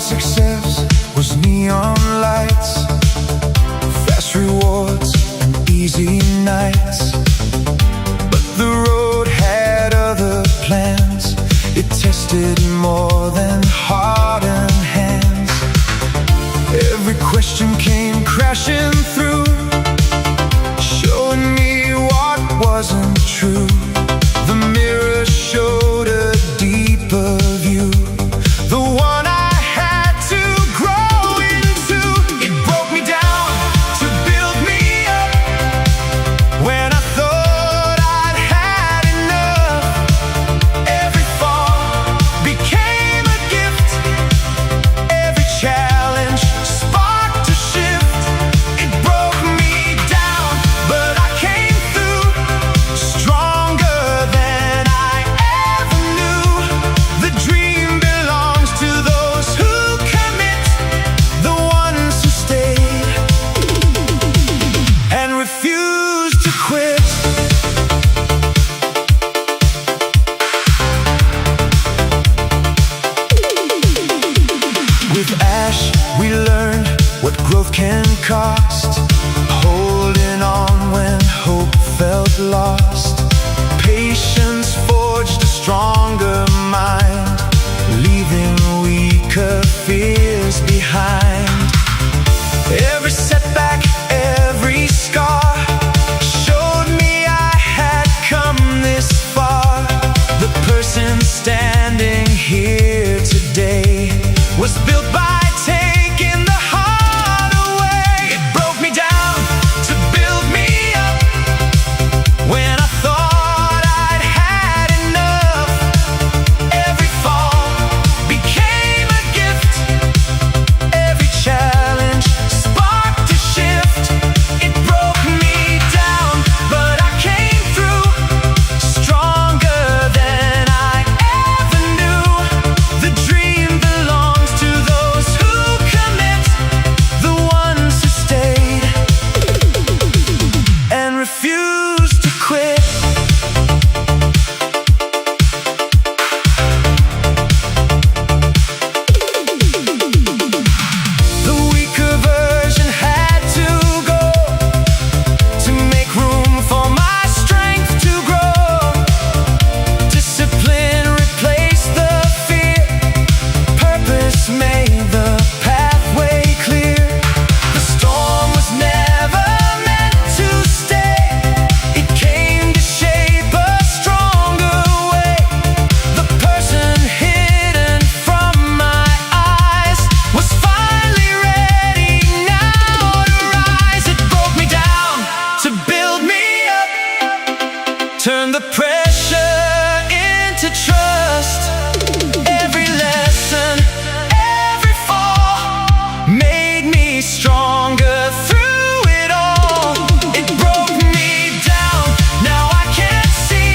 Success was neon lights, fast rewards and easy nights. But the road had other plans. It tested more than heart and hands. Every question came crashing through, showing me what wasn't true. The mirror showed a deeper view, the one with Ash, we learned what growth can cost. Holding on when hope felt lost. Patience forged a stronger mind, leaving weaker fears behind. Every setback, every scar showed me I had come this far. The person standing here today was built by taking the heart away. It broke me down to build me up when I thought I'd had enough. Every fall became a gift. Every challenge sparked a shift. It broke me down, but I came through stronger than I ever knew. The dream belongs to those who commit, the ones who stayed and refused to quit. The weaker version had to go to make room for my strength to grow. Discipline replaced the fear. Purpose made the pathway clear. The storm was never meant to stay. It came to shape a stronger way. The person hidden from my eyes was finally ready now to rise. It broke me down to build me up, turn the pressure into trust. Every lesson, every fall made me stronger through it all. It broke me down, now I can see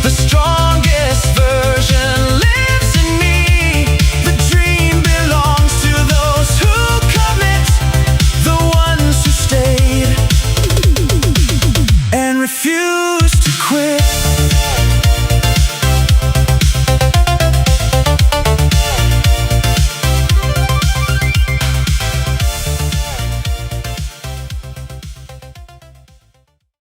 the strongest version lives in me. The dream belongs to those who commit, the ones who stayed and refused